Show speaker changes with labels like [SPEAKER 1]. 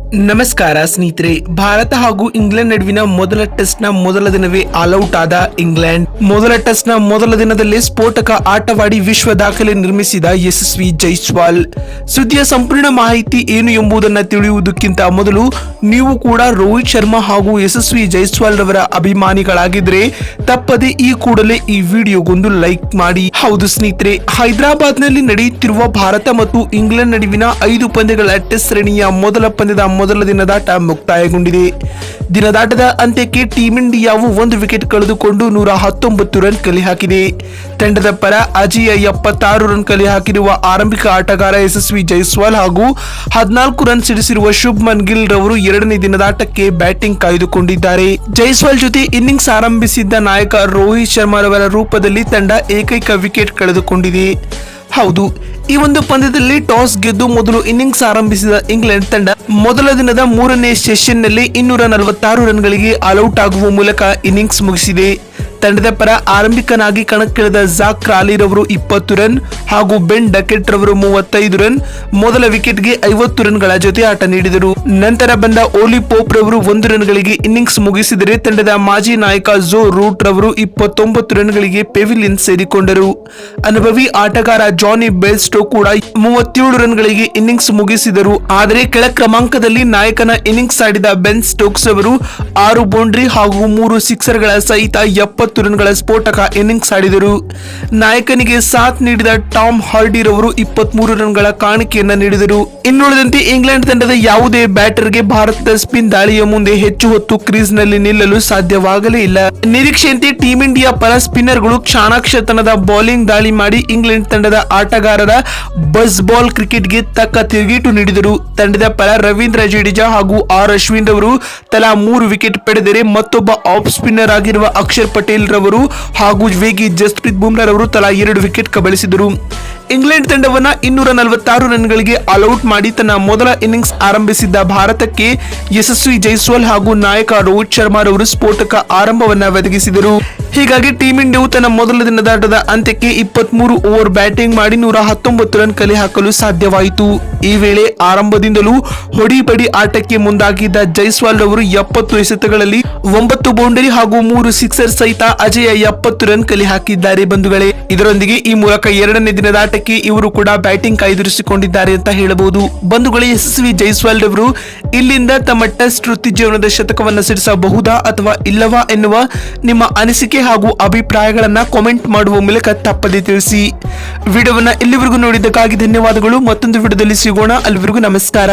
[SPEAKER 1] ನಮಸ್ಕಾರ ಸ್ನೇಹಿತರೆ. ಭಾರತ ಹಾಗೂ ಇಂಗ್ಲೆಂಡ್ ನಡುವಿನ ಮೊದಲ ಟೆಸ್ಟ್ ನ ಮೊದಲ ದಿನವೇ ಆಲ್ಔಟ್ ಆದ ಇಂಗ್ಲೆಂಡ್. ಮೊದಲ ಟೆಸ್ಟ್ ನ ಮೊದಲ ದಿನದಲ್ಲೇ ಸ್ಫೋಟಕ ಆಟವಾಡಿ ವಿಶ್ವ ದಾಖಲೆ ನಿರ್ಮಿಸಿದ ಯಶಸ್ವಿ ಜೈಸ್ವಾಲ್. ಸುದ್ದಿಯ ಸಂಪೂರ್ಣ ಮಾಹಿತಿ ಏನು ಎಂಬುದನ್ನು ತಿಳಿಯುವುದಕ್ಕಿಂತ ಮೊದಲು ನೀವು ಕೂಡ ರೋಹಿತ್ ಶರ್ಮಾ ಹಾಗೂ ಯಶಸ್ವಿ ಜೈಸ್ವಾಲ್ ರವರ ಅಭಿಮಾನಿಗಳಾಗಿದ್ರೆ ತಪ್ಪದೆ ಈ ಕೂಡಲೇ ಈ ವಿಡಿಯೋಗೊಂದು ಲೈಕ್ ಮಾಡಿ. ಹೌದು ಸ್ನೇಹಿತರೆ, ಹೈದರಾಬಾದ್ ನಲ್ಲಿ ನಡೆಯುತ್ತಿರುವ ಭಾರತ ಮತ್ತು ಇಂಗ್ಲೆಂಡ್ ನಡುವಿನ 5 ಪಂದ್ಯಗಳ ಟೆಸ್ಟ್ ಸರಣಿಯ ಮೊದಲ ಪಂದ್ಯದ ಮೊದಲ ದಿನದಾಟ ಮುಕ್ತಾಯಗೊಂಡಿದೆ. ದಿನದಾಟದ ಅಂತ್ಯಕ್ಕೆ ಟೀಂ ಇಂಡಿಯಾವು 1 ವಿಕೆಟ್ ಕಳೆದುಕೊಂಡು 119 ರನ್ ಕಲೆ ಹಾಕಿದೆ. ತಂಡದ ಪರ ಅಜೇಯ 76 ರನ್ ಕಲೆ ಹಾಕಿರುವ ಆರಂಭಿಕ ಆಟಗಾರ ಯಶಸ್ವಿ ಜೈಸ್ವಾಲ್ ಹಾಗೂ 14 ರನ್ ಸಿಡಿಸಿರುವ ಶುಭ್ಮನ್ ಗಿಲ್ ರವರು ಎರಡನೇ ದಿನದಾಟಕ್ಕೆ ಬ್ಯಾಟಿಂಗ್ ಕಾಯ್ದುಕೊಂಡಿದ್ದಾರೆ. ಜೈಸ್ವಾಲ್ ಜೊತೆ ಇನ್ನಿಂಗ್ಸ್ ಆರಂಭಿಸಿದ್ದ ನಾಯಕ ರೋಹಿತ್ ಶರ್ಮಾ ರವರ ರೂಪದಲ್ಲಿ ತಂಡ ಏಕೈಕ ವಿಕೆಟ್ ಕಳೆದುಕೊಂಡಿದೆ. ಹೌದು, ಈ ಒಂದು ಪಂದ್ಯದಲ್ಲಿ ಟಾಸ್ ಗೆದ್ದು ಮೊದಲು ಇನ್ನಿಂಗ್ಸ್ ಆರಂಭಿಸಿದ ಇಂಗ್ಲೆಂಡ್ ತಂಡ ಮೊದಲ ದಿನದ 3ನೇ ಸೆಷನ್ ನಲ್ಲಿ 246 ರನ್ಗಳಿಗೆ ಆಲ್ಔಟ್ ಆಗುವ ಮೂಲಕ ಇನ್ನಿಂಗ್ಸ್ ಮುಗಿಸಿದೆ. ತಂಡದ ಪರ ಆರಂಭಿಕನಾಗಿ ಕಣಕ್ಕಿಳಿದ ಜಾಕ್ ಕ್ರಾಲಿ ರವರು 20 ರನ್ ಹಾಗೂ ಬೆನ್ ಡಕೆಟ್ ರವರು 35 ರನ್ ಮೊದಲ ವಿಕೆಟ್ಗೆ 50 ರನ್ಗಳ ಜೊತೆ ಆಟ ನೀಡಿದರು. ನಂತರ ಬಂದ ಓಲಿ ಪೋಪ್ ರವರು 1 ರನ್ಗಳಿಗೆ ಇನ್ನಿಂಗ್ಸ್ ಮುಗಿಸಿದರೆ ತಂಡದ ಮಾಜಿ ನಾಯಕ ಜೋ ರೂಟ್ ರವರು 29 ರನ್ಗಳಿಗೆ ಪೆವಿಲಿಯನ್ ಸೇರಿಕೊಂಡರು. ಅನುಭವಿ ಆಟಗಾರ ಜಾನಿ ಬೇರ್ಸ್ಟೋ ಕೂಡ 37 ರನ್ಗಳಿಗೆ ಇನ್ನಿಂಗ್ಸ್ ಮುಗಿಸಿದರು. ಆದರೆ ಕೆಳ ಕ್ರಮಾಂಕದಲ್ಲಿ ನಾಯಕನ ಇನ್ನಿಂಗ್ಸ್ ಆಡಿದ ಬೆನ್ ಸ್ಟೋಕ್ಸ್ ಅವರು 6 ಬೌಂಡ್ರಿ ಹಾಗೂ 3 ಸಿಕ್ಸರ್ಗಳ ಸಹಿತ 70 ರನ್ಗಳ ಸ್ಫೋಟಕ ಇನ್ನಿಂಗ್ಸ್ ಆಡಿದರು. ನಾಯಕನಿಗೆ ಸಾಥ್ ನೀಡಿದ ಟಾಮ್ ಹಾರ್ಡಿ ರವರು 23 ರನ್ಗಳ ಕಾಣಿಕೆಯನ್ನ ನೀಡಿದರು. ಇನ್ನುಳಿದಂತೆ ಇಂಗ್ಲೆಂಡ್ ತಂಡದ ಯಾವುದೇ ಬ್ಯಾಟರ್ಗೆ ಭಾರತದ ಸ್ಪಿನ್ ದಾಳಿಯ ಮುಂದೆ ಹೆಚ್ಚು ಹೊತ್ತು ಕ್ರೀಸ್ ನಲ್ಲಿ ನಿಲ್ಲಲು ಸಾಧ್ಯವಾಗಲೇ ಇಲ್ಲ. ನಿರೀಕ್ಷೆಯಂತೆ ಟೀಂ ಇಂಡಿಯಾ ಪರ ಸ್ಪಿನ್ನರ್ಗಳು ಚಾಣಾಕ್ಷತನದ ಬೌಲಿಂಗ್ ದಾಳಿ ಮಾಡಿ ಇಂಗ್ಲೆಂಡ್ ತಂಡದ ಆಟಗಾರರ ಬಸ್ ಬಾಲ್ ಕ್ರಿಕೆಟ್ಗೆ ತಕ್ಕ ತಿರುಗೇಟು ನೀಡಿದರು. ತಂಡದ ಪರ ರವೀಂದ್ರ ಜಡೇಜಾ ಹಾಗೂ ಆರ್ ಅಶ್ವಿನ್ ರವರು ತಲಾ 3 ವಿಕೆಟ್ ಪಡೆದರೆ ಮತ್ತೊಬ್ಬ ಆಫ್ ಸ್ಪಿನ್ನರ್ ಆಗಿರುವ ಅಕ್ಷರ್ ಪಟೇಲ್ ರವರು ಹಾಗೂ ವೇಗಿ ಜಸ್ಪ್ರೀತ್ ಬುಮ್ರಾ ರವರು ತಲಾ 2 ವಿಕೆಟ್ ಕಬಳಿಸಿದರು. ಇಂಗ್ಲೆಂಡ್ ತಂಡವನ್ನ 246 ರನ್ಗಳಿಗೆ ಆಲ್ಔಟ್ ಮಾಡಿ ತನ್ನ ಮೊದಲ ಇನ್ನಿಂಗ್ಸ್ ಆರಂಭಿಸಿದ್ದ ಭಾರತಕ್ಕೆ ಯಶಸ್ವಿ ಜೈಸ್ವಾಲ್ ಹಾಗೂ ನಾಯಕ ರೋಹಿತ್ ಶರ್ಮಾ ರವರು ಸ್ಫೋಟಕ ಆರಂಭವನ್ನ ಒದಗಿಸಿದರು. ಹೀಗಾಗಿ ಟೀಂ ಇಂಡಿಯಾವು ತನ್ನ ಮೊದಲ ದಿನದಾಟದ ಅಂತ್ಯಕ್ಕೆ 23 ಓವರ್ ಬ್ಯಾಟಿಂಗ್ ಮಾಡಿ 119 ರನ್ ಕಲೆ ಹಾಕಲು ಸಾಧ್ಯವಾಯಿತು. ಈ ವೇಳೆ ಆರಂಭದಿಂದಲೂ ಹೊಡಿಬಡಿ ಆಟಕ್ಕೆ ಮುಂದಾಗಿದ್ದ ಜೈಸ್ವಾಲ್ ರವರು 70 ಎಸೆತಗಳಲ್ಲಿ 9 ಬೌಂಡರಿ ಹಾಗೂ 3 ಸಿಕ್ಸರ್ ಸಹಿತ ಅಜೇಯ 70 ರನ್ ಕಲೆ ಹಾಕಿದ್ದಾರೆ ಬಂಧುಗಳೇ. ಇದರೊಂದಿಗೆ ಈ ಮೂಲಕ ಎರಡನೇ ದಿನದಾಟಕ್ಕೆ ಇವರು ಕೂಡ ಬ್ಯಾಟಿಂಗ್ ಕಾಯ್ದಿರಿಸಿಕೊಂಡಿದ್ದಾರೆ ಅಂತ ಹೇಳಬಹುದು. ಬಂಧುಗಳೇ, ಯಶಸ್ವಿ ಜೈಸ್ವಾಲ್ ರವರು ಇಲ್ಲಿಂದ ತಮ್ಮ ಟೆಸ್ಟ್ ವೃತ್ತಿ ಜೀವನದ ಶತಕವನ್ನು ಸಿಡಿಸಬಹುದಾ ಅಥವಾ ಇಲ್ಲವಾ ಎನ್ನುವ ನಿಮ್ಮ ಅನಿಸಿಕೆ ಹಾಗೂ ಅಭಿಪ್ರಾಯಗಳನ್ನ ಕಾಮೆಂಟ್ ಮಾಡುವ ಮೂಲಕ ತಪ್ಪದೆ ತಿಳಿಸಿ. ವಿಡಿಯೋವನ್ನ ಇಲ್ಲಿವರೆಗೂ ನೋಡಿದ್ದಕ್ಕಾಗಿ ಧನ್ಯವಾದಗಳು. ಮತ್ತೊಂದು ವಿಡಿಯೋದಲ್ಲಿ ಸಿಗೋಣ. ಅಲ್ಲಿವರೆಗೂ ನಮಸ್ಕಾರ.